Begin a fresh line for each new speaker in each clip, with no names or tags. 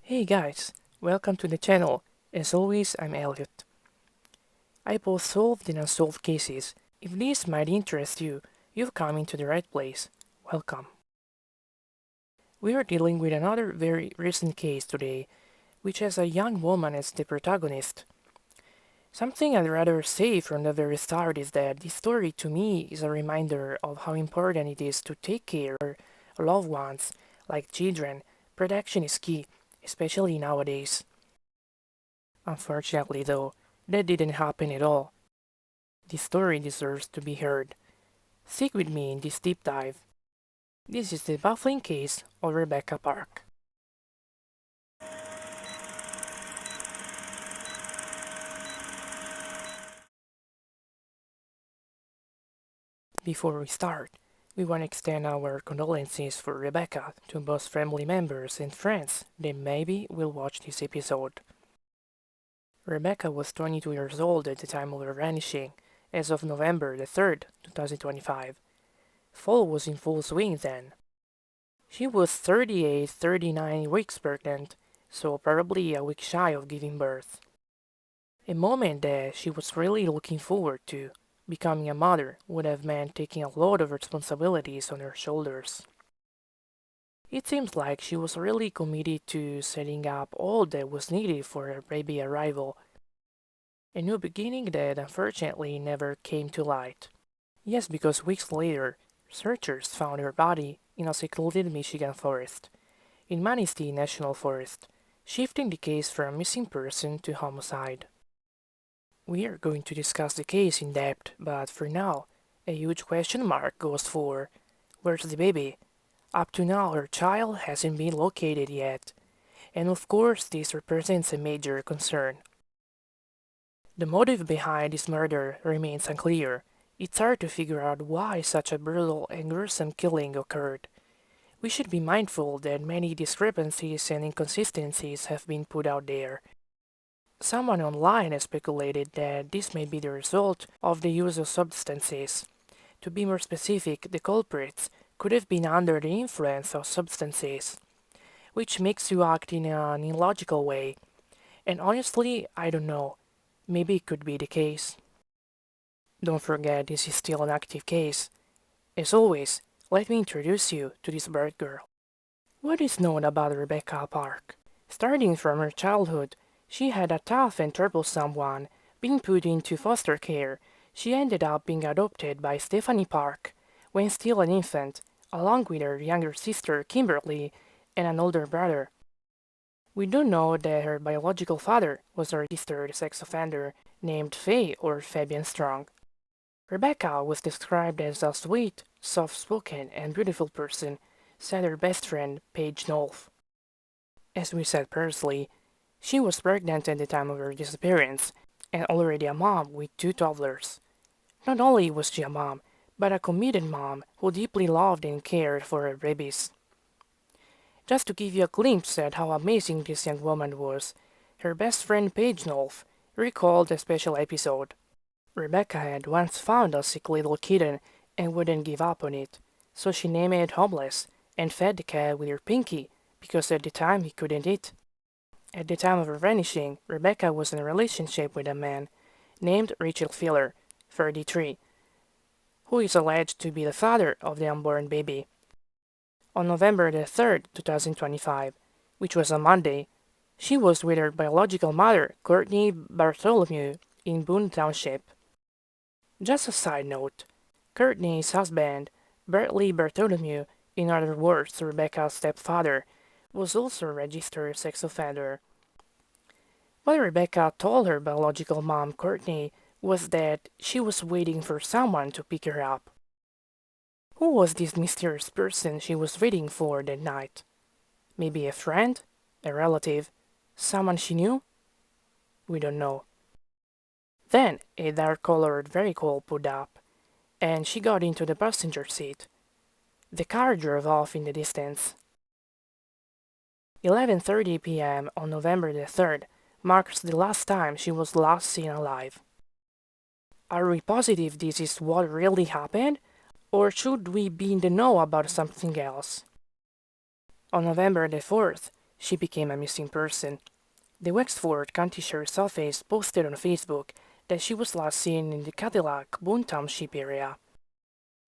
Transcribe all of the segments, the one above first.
Hey guys, welcome to the channel. As always, I'm Elliot. I post solved and unsolved cases. If this might interest you, you've come into the right place. Welcome. We are dealing with another very recent case today, which has a young woman as the protagonist. Something I'd rather say from the very start is that this story to me is a reminder of how important it is to take care of loved ones, like children. Protection is key, especially nowadays. Unfortunately, though, that didn't happen at all. This story deserves to be heard. Stick with me in this deep dive. This is the baffling case of Rebecca Park. Before we start, we want to extend our condolences for Rebecca to both family members and friends that maybe will watch this episode. Rebecca was 22 years old at the time of her vanishing, as of November the 3rd, 2025. Fall was in full swing then. She was 39 weeks pregnant, so probably a week shy of giving birth. A moment that she was really looking forward to. Becoming a mother would have meant taking a lot of responsibilities on her shoulders. It seems like she was really committed to setting up all that was needed for her baby arrival. A new beginning that unfortunately never came to light. Yes, because weeks later, searchers found her body in a secluded Michigan forest, in Manistee National Forest, shifting the case from missing person to homicide. We are going to discuss the case in depth, but for now, a huge question mark goes for where's the baby? Up to now, her child hasn't been located yet, and of course, this represents a major concern. The motive behind this murder remains unclear. It's hard to figure out why such a brutal and gruesome killing occurred. We should be mindful that many discrepancies and inconsistencies have been put out there. Someone online has speculated that this may be the result of the use of substances. To be more specific, the culprits could have been under the influence of substances, which makes you act in an illogical way. And honestly, I don't know. Maybe it could be the case. Don't forget, this is still an active case. As always, let me introduce you to this bird girl. What is known about Rebecca Park? Starting from her childhood, she had a tough and troublesome one. Being put into foster care, she ended up being adopted by Stephanie Park when still an infant, along with her younger sister Kimberly and an older brother. We do know that her biological father was a registered sex offender named Faye or Fabian Strong. Rebecca was described as a sweet, soft-spoken, and beautiful person, said her best friend, Paige Nolf. As we said previously, she was pregnant at the time of her disappearance, and already a mom with two toddlers. Not only was she a mom, but a committed mom who deeply loved and cared for her babies. Just to give you a glimpse at how amazing this young woman was, her best friend Paige Nolf recalled a special episode. Rebecca had once found a sick little kitten and wouldn't give up on it, so she named it Homeless and fed the cat with her pinky because at the time he couldn't eat. At the time of her vanishing, Rebecca was in a relationship with a man named Richard Filler, 33, who is alleged to be the father of the unborn baby. On November the 3rd, 2025, which was a Monday, she was with her biological mother, Courtney Bartholomew, in Boone Township. Just a side note, Courtney's husband, Bertley Bartholomew, in other words Rebecca's stepfather, was also a registered sex offender. What Rebecca told her biological mom, Courtney, was that she was waiting for someone to pick her up. Who was this mysterious person she was waiting for that night? Maybe a friend? A relative? Someone she knew? We don't know. Then a dark-colored vehicle pulled up, and she got into the passenger seat. The car drove off in the distance. 11:30 p.m. on November the 3rd marks the last time she was last seen alive. Are we positive this is what really happened, or should we be in the know about something else? On November the 4th, she became a missing person. The Wexford County Sheriff's Office posted on Facebook that she was last seen in the Cadillac Boone Township area.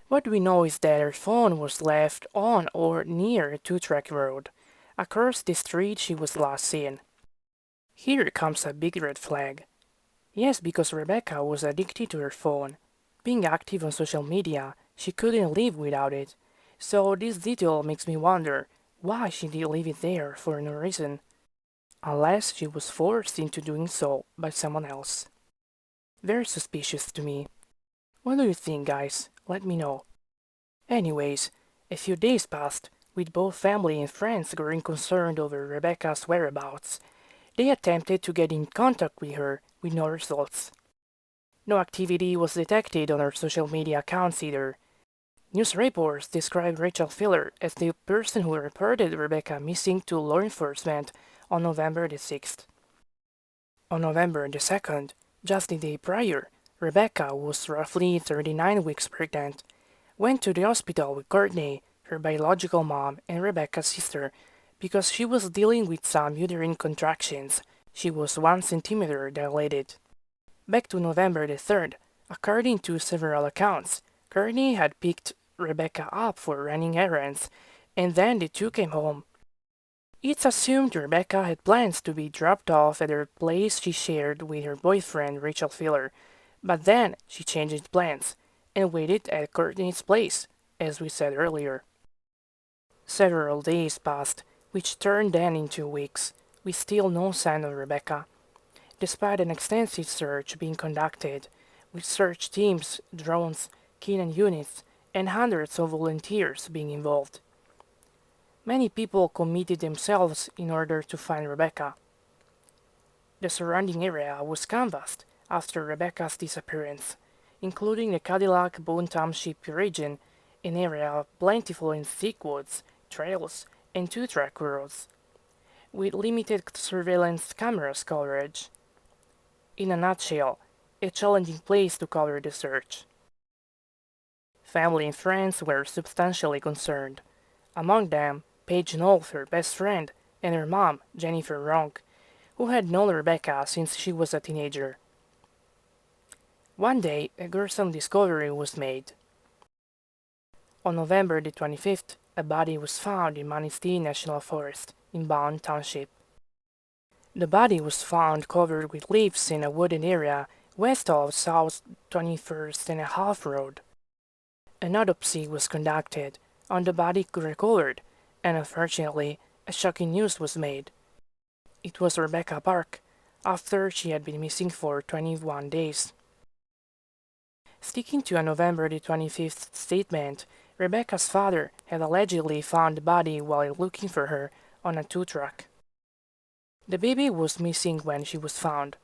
What we know is that her phone was left on or near a two-track road. Across the street she was last seen. Here comes a big red flag. Yes, because Rebecca was addicted to her phone. Being active on social media, she couldn't live without it. So this detail makes me wonder why she did leave it there for no reason, unless she was forced into doing so by someone else. Very suspicious to me. What do you think, guys? Let me know. Anyways, a few days passed, with both family and friends growing concerned over Rebecca's whereabouts. They attempted to get in contact with her, with no results. No activity was detected on her social media accounts either. News reports described Rachel Filler as the person who reported Rebecca missing to law enforcement on November the 6th. On November the 2nd, just the day prior, Rebecca was roughly 39 weeks pregnant, went to the hospital with Courtney, her biological mom, and Rebecca's sister, because she was dealing with some uterine contractions. She was 1 centimeter dilated. Back to November the 3rd, according to several accounts, Courtney had picked Rebecca up for running errands, and then the two came home. It's assumed Rebecca had plans to be dropped off at her place she shared with her boyfriend Rachel Filler, but then she changed plans and waited at Courtney's place, as we said earlier. Several days passed, which turned then into weeks, with still no sign of Rebecca. Despite an extensive search being conducted, with search teams, drones, canine units, and hundreds of volunteers being involved. Many people committed themselves in order to find Rebecca. The surrounding area was canvassed after Rebecca's disappearance, including the Cadillac Boone Township region, an area plentiful in thick woods, trails, and two-track roads, with limited surveillance cameras coverage. In a nutshell, a challenging place to cover the search. Family and friends were substantially concerned. Among them, Paige Knowles, her best friend, and her mom, Jennifer Ronk, who had known Rebecca since she was a teenager. One day, a gruesome discovery was made. On November the 25th, a body was found in Manistee National Forest in Boone Township. The body was found covered with leaves in a wooded area west of South 21st and a half Road. An autopsy was conducted on the body recovered, and unfortunately, a shocking news was made. It was Rebecca Park, after she had been missing for 21 days. Sticking to a November the 25th statement, Rebecca's father had allegedly found the body while looking for her on a two-track. The baby was missing when she was found,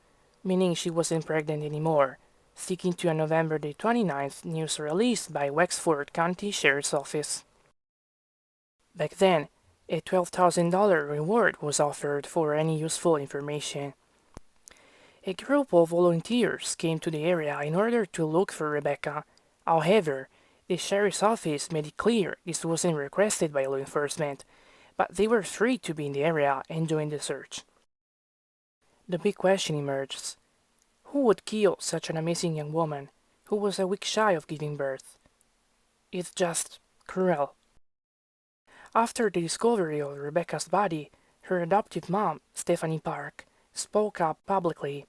meaning she wasn't pregnant anymore, sticking to a November the 29th news release by Wexford County Sheriff's Office. Back then, a $12,000 reward was offered for any useful information. A group of volunteers came to the area in order to look for Rebecca. However, the sheriff's office made it clear this wasn't requested by law enforcement, but they were free to be in the area and join the search. The big question emerges. Who would kill such an amazing young woman who was a week shy of giving birth? It's just cruel. After the discovery of Rebecca's body, her adoptive mom, Stephanie Park, spoke up publicly.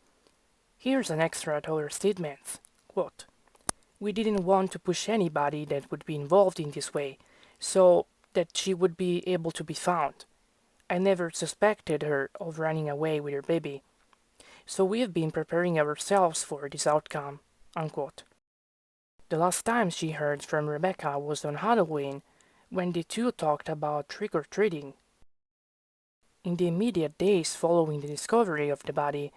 Here's an extract of her statements. Quote, "We didn't want to push anybody that would be involved in this way, so that she would be able to be found. I never suspected her of running away with her baby. So we have been preparing ourselves for this outcome." Unquote. The last time she heard from Rebecca was on Halloween, when the two talked about trick-or-treating. In the immediate days following the discovery of the body,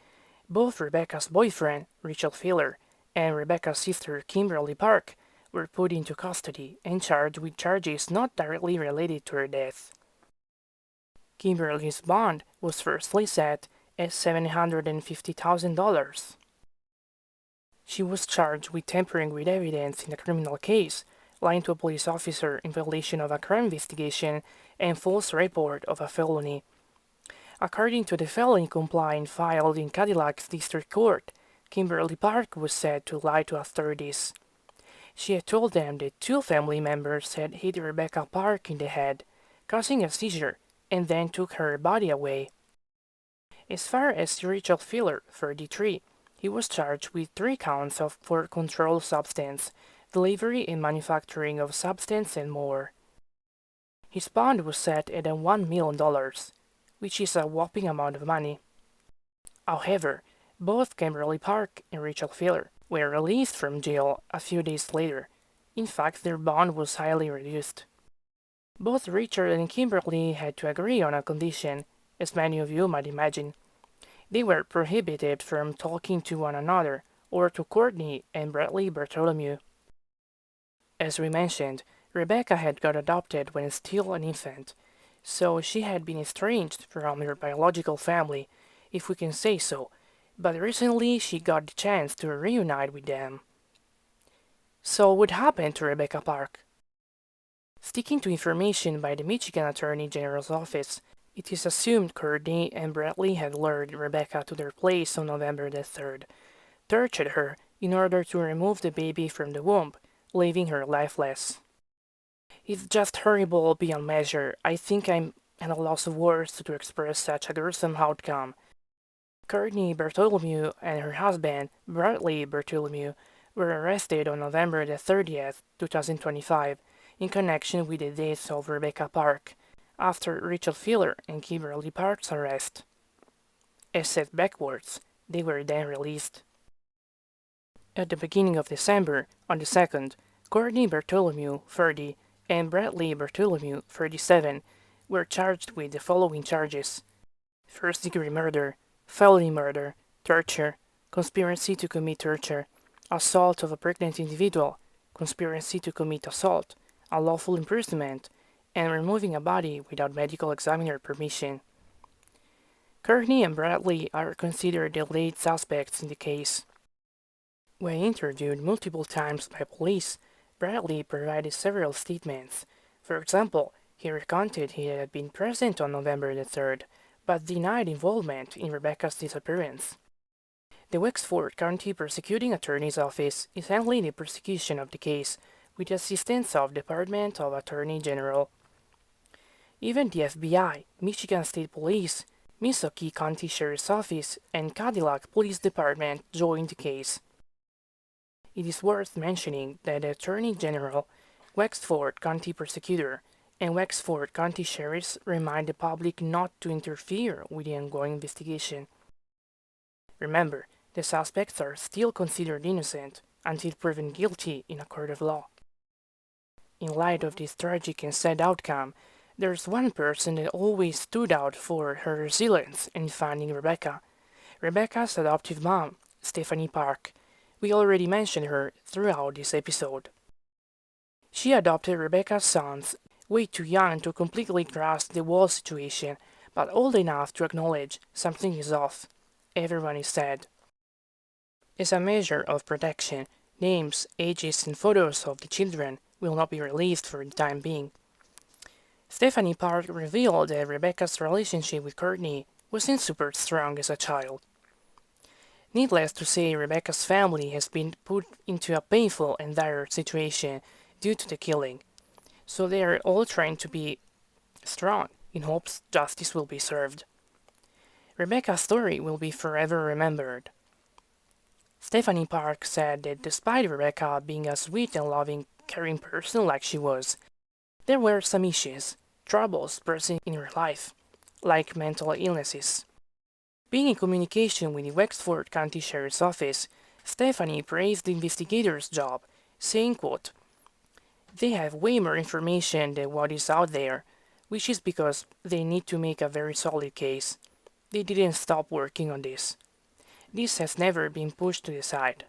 both Rebecca's boyfriend, Rachel Filler, and Rebecca's sister, Kimberly Park, were put into custody and charged with charges not directly related to her death. Kimberly's bond was firstly set at $750,000. She was charged with tampering with evidence in a criminal case, lying to a police officer in violation of a crime investigation, and false report of a felony. According to the felony complaint filed in Cadillac's district court, Kimberly Park was said to lie to authorities. She had told them that two family members had hit Rebecca Park in the head, causing a seizure, and then took her body away. As far as Rachel Filler, 33, he was charged with 3 counts for controlled substance, delivery and manufacturing of substance, and more. His bond was set at $1 million, which is a whopping amount of money. However, both Kimberly Park and Rachel Filler were released from jail a few days later. In fact, their bond was highly reduced. Both Richard and Kimberly had to agree on a condition, as many of you might imagine. They were prohibited from talking to one another or to Courtney and Bradley Bartholomew. As we mentioned, Rebecca had got adopted when still an infant, so she had been estranged from her biological family, if we can say so, but recently she got the chance to reunite with them. So what happened to Rebecca Park? Sticking to information by the Michigan Attorney General's office, it is assumed Courtney and Bradley had lured Rebecca to their place on November the 3rd, tortured her in order to remove the baby from the womb, leaving her lifeless. It's just horrible beyond measure. I think I'm at a loss of words to express such a gruesome outcome. Courtney Bartholomew and her husband, Bradley Bartholomew, were arrested on November the 30th, 2025, in connection with the death of Rebecca Park, after Rachel Filler and Kimberly Park's arrest. As said backwards, they were then released. At the beginning of December, on the 2nd, Courtney Bartholomew, 30, and Bradley Bartholomew, 37, were charged with the following charges: first-degree murder, felony murder, torture, conspiracy to commit torture, assault of a pregnant individual, conspiracy to commit assault, unlawful imprisonment, and removing a body without medical examiner permission. Courtney and Bradley are considered the lead suspects in the case. When interviewed multiple times by police, Bradley provided several statements. For example, he recounted he had been present on November the 3rd, but denied involvement in Rebecca's disappearance. The Wexford County Prosecuting Attorney's Office is handling the prosecution of the case with the assistance of Department of Attorney General. Even the FBI, Michigan State Police, Missouri County Sheriff's Office, and Cadillac Police Department joined the case. It is worth mentioning that the Attorney General, Wexford County Prosecutor, and Wexford County Sheriffs remind the public not to interfere with the ongoing investigation. Remember, the suspects are still considered innocent until proven guilty in a court of law. In light of this tragic and sad outcome, there's one person that always stood out for her resilience in finding Rebecca. Rebecca's adoptive mom, Stephanie Park. We already mentioned her throughout this episode. She adopted Rebecca's sons way too young to completely grasp the whole situation, but old enough to acknowledge something is off. Everyone is sad. As a measure of protection, names, ages, and photos of the children will not be released for the time being. Stephanie Park revealed that Rebecca's relationship with Courtney wasn't super strong as a child. Needless to say, Rebecca's family has been put into a painful and dire situation due to the killing, so they are all trying to be strong in hopes justice will be served. Rebecca's story will be forever remembered. Stephanie Park said that despite Rebecca being a sweet and loving, caring person like she was, there were some issues, troubles present in her life, like mental illnesses. Being in communication with the Wexford County Sheriff's Office, Stephanie praised the investigators' job, saying, quote, "They have way more information than what is out there, which is because they need to make a very solid case. They didn't stop working on this. This has never been pushed to the side."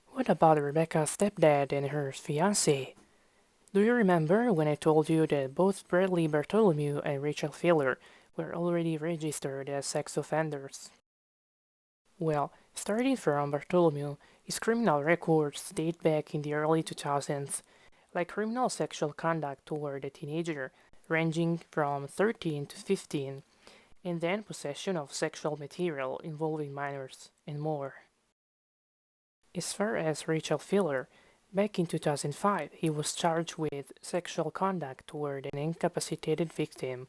What about Rebecca's stepdad and her fiancé? Do you remember when I told you that both Bradley Bartholomew and Rachel Filler were already registered as sex offenders? Well, starting from Bartholomew, his criminal records date back in the early 2000s, like criminal sexual conduct toward a teenager ranging from 13 to 15, and then possession of sexual material involving minors, and more. As far as Rachel Filler, back in 2005, he was charged with sexual conduct toward an incapacitated victim.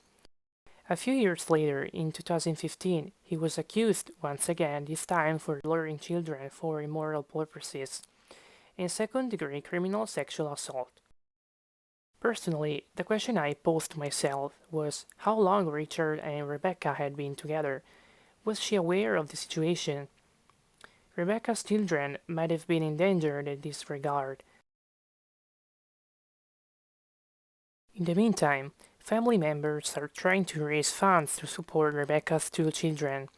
A few years later, in 2015, he was accused once again, this time for luring children for immoral purposes and second-degree criminal sexual assault. Personally, the question I posed to myself was how long Richard and Rebecca had been together. Was she aware of the situation? Rebecca's children might have been endangered in this regard. In the meantime, family members are trying to raise funds to support Rebecca's two children,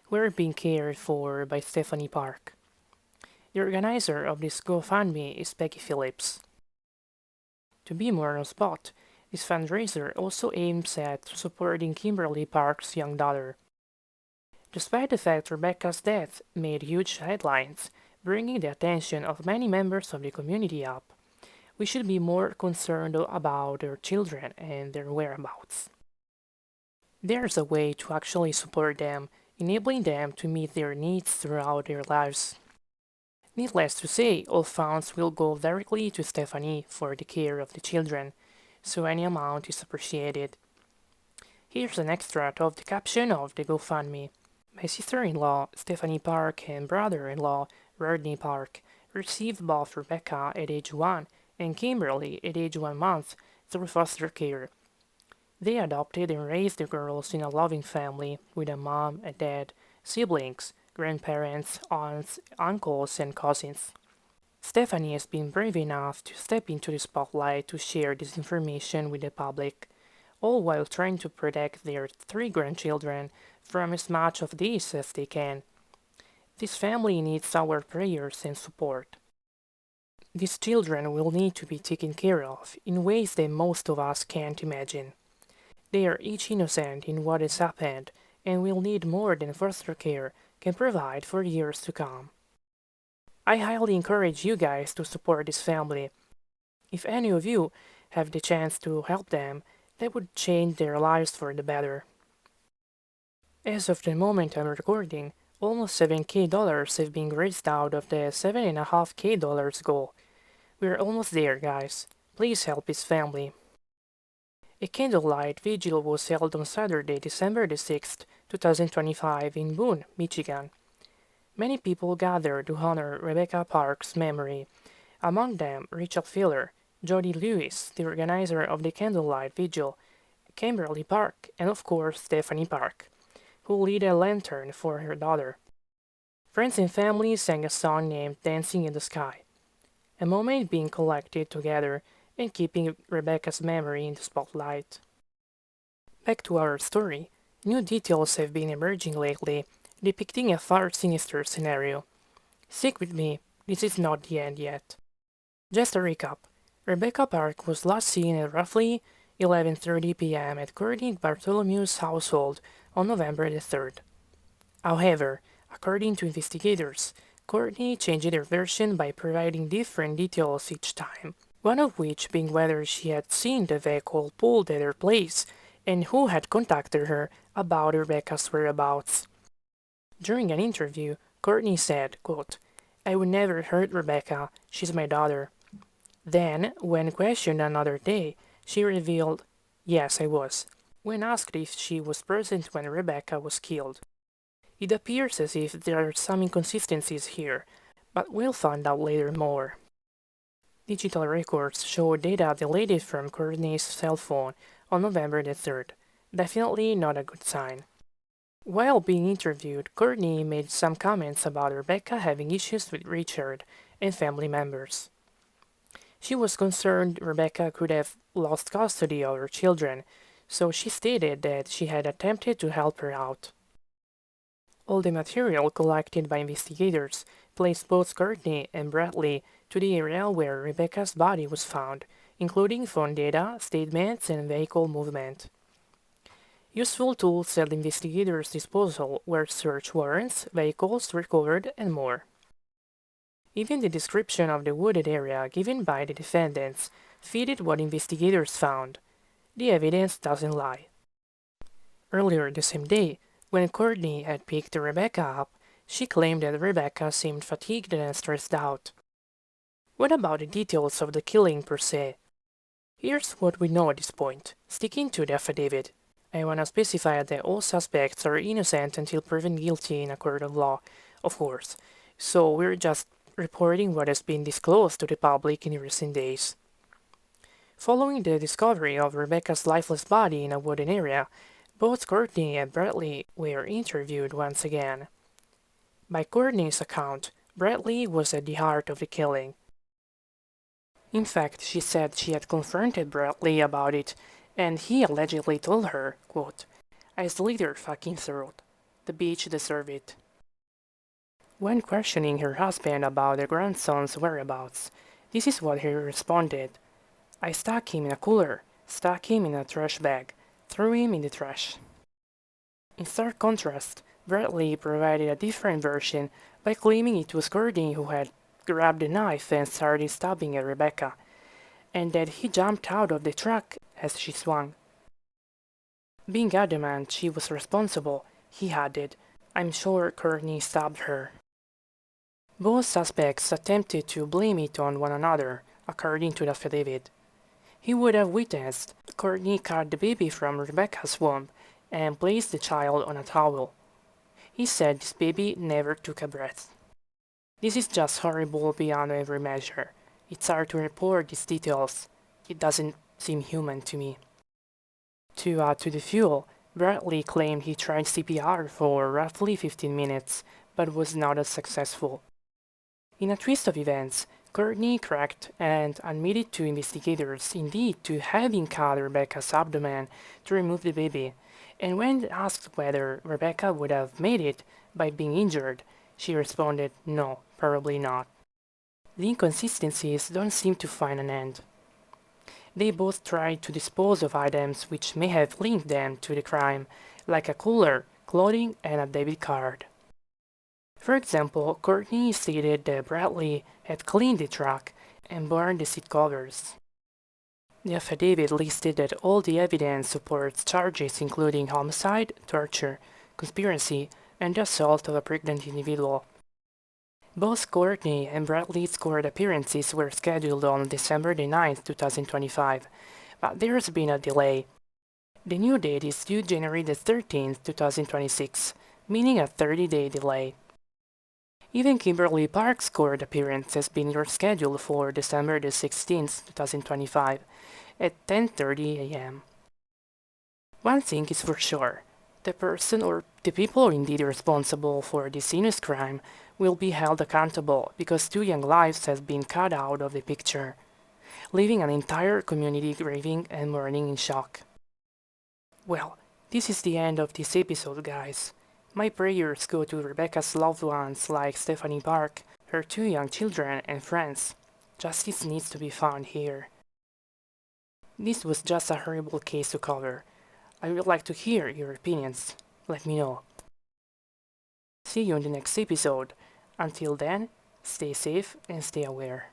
who are being cared for by Stephanie Park. The organizer of this GoFundMe is Becky Phillips. To be more on the spot, this fundraiser also aims at supporting Kimberly Park's young daughter. Despite the fact Rebecca's death made huge headlines, bringing the attention of many members of the community up, we should be more concerned about their children and their whereabouts. There's a way to actually support them, enabling them to meet their needs throughout their lives. Needless to say, all funds will go directly to Stephanie for the care of the children, so any amount is appreciated. Here's an extract of the caption of the GoFundMe. My sister-in-law, Stephanie Park, and brother-in-law, Rodney Park, received both Rebecca at age 1 and Kimberly at age 1 month through foster care. They adopted and raised the girls in a loving family with a mom, a dad, siblings, grandparents, aunts, uncles, and cousins. Stephanie has been brave enough to step into the spotlight to share this information with the public, all while trying to protect their 3 grandchildren from as much of this as they can. This family needs our prayers and support. These children will need to be taken care of in ways that most of us can't imagine. They are each innocent in what has happened and will need more than foster care can provide for years to come. I highly encourage you guys to support this family. If any of you have the chance to help them, that would change their lives for the better. As of the moment I'm recording, almost $7,000 have been raised out of the $7,500 goal. We're almost there, guys. Please help his family. A candlelight vigil was held on Saturday, December the 6th, 2025 in Boone, Michigan. Many people gathered to honor Rebecca Park's memory, among them Rachel Filler, Jody Lewis, the organizer of the candlelight vigil, Kimberly Park, and of course Stephanie Park, who lit a lantern for her daughter. Friends and family sang a song named Dancing in the Sky, a moment being collected together and keeping Rebecca's memory in the spotlight. Back to our story, new details have been emerging lately, depicting a far sinister scenario. Stick with me, this is not the end yet. Just a recap, Rebecca Park was last seen at roughly 11:30 p.m. at Courtney Bartholomew's household on November the 3rd. However, according to investigators, Courtney changed her version by providing different details each time, one of which being whether she had seen the vehicle pulled at her place and who had contacted her about Rebecca's whereabouts. During an interview, Courtney said, quote, "I would never hurt Rebecca, she's my daughter." Then, when questioned another day, she revealed, "Yes, I was," when asked if she was present when Rebecca was killed. It appears as if there are some inconsistencies here, but we'll find out later more. Digital records show data deleted from Courtney's cell phone on November the 3rd. Definitely not a good sign. While being interviewed, Courtney made some comments about Rebecca having issues with Richard and family members. She was concerned Rebecca could have lost custody of her children, so she stated that she had attempted to help her out. All the material collected by investigators placed both Courtney and Bradley to the area where Rebecca's body was found, including phone data, statements, and vehicle movement. Useful tools at investigators' disposal were search warrants, vehicles recovered, and more. Even the description of the wooded area given by the defendants fitted what investigators found. The evidence doesn't lie. Earlier the same day, when Courtney had picked Rebecca up, she claimed that Rebecca seemed fatigued and stressed out. What about the details of the killing per se? Here's what we know at this point. Sticking to the affidavit, I want to specify that all suspects are innocent until proven guilty in a court of law, of course, so we're just reporting what has been disclosed to the public in recent days. Following the discovery of Rebecca's lifeless body in a wooded area, both Courtney and Bradley were interviewed once again. By Courtney's account, Bradley was at the heart of the killing. In fact, she said she had confronted Bradley about it, and he allegedly told her, quote, "I slit your fucking throat. The bitch deserved it." When questioning her husband about their grandson's whereabouts, this is what he responded. "I stuck him in a cooler, stuck him in a trash bag, threw him in the trash." In stark contrast, Bradley provided a different version by claiming it was Courtney who had grabbed a knife and started stabbing at Rebecca, and that he jumped out of the truck as she swung. Being adamant she was responsible, he added, "I'm sure Courtney stabbed her." Both suspects attempted to blame it on one another, according to the affidavit. He would have witnessed Courtney cut the baby from Rebecca's womb and placed the child on a towel. He said this baby never took a breath. This is just horrible beyond every measure. It's hard to report these details. It doesn't seem human to me. To add to the fuel, Bradley claimed he tried CPR for roughly 15 minutes, but was not as successful. In a twist of events, Courtney cracked and admitted to investigators indeed to having cut Rebecca's abdomen to remove the baby, and when asked whether Rebecca would have made it by being injured, she responded, "No, probably not." The inconsistencies don't seem to find an end. They both tried to dispose of items which may have linked them to the crime, like a cooler, clothing, and a debit card. For example, Courtney stated that Bradley had cleaned the truck and burned the seat covers. The affidavit listed that all the evidence supports charges including homicide, torture, conspiracy, and the assault of a pregnant individual. Both Courtney and Bradley's court appearances were scheduled on December 9, 2025, but there's been a delay. The new date is due January 13, 2026, meaning a 30-day delay. Even Kimberly Park's court appearance has been rescheduled for December 16, 2025, at 10:30 a.m. One thing is for sure, the person or the people indeed responsible for this heinous crime will be held accountable because two young lives have been cut out of the picture, leaving an entire community grieving and mourning in shock. Well, this is the end of this episode, guys. My prayers go to Rebecca's loved ones like Stephanie Park, her two young children, and friends. Justice needs to be found here. This was just a horrible case to cover. I would like to hear your opinions. Let me know. See you in the next episode. Until then, stay safe and stay aware.